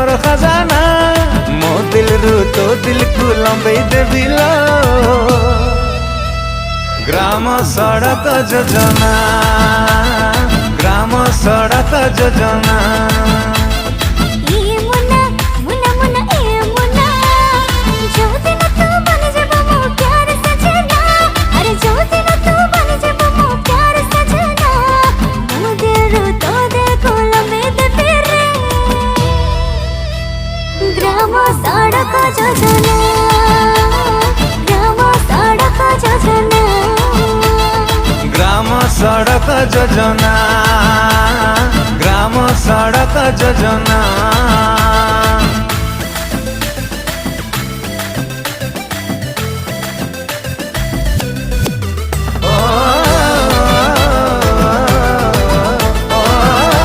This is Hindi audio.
मोर खजाना मो दिल रु तो दिल को लंबे देविलो ग्राम सड़क योजना ग्राम सड़क योजना ग्राम सड़क योजना ग्राम सड़क योजना ग्राम सड़क योजना ग्राम सड़क योजना।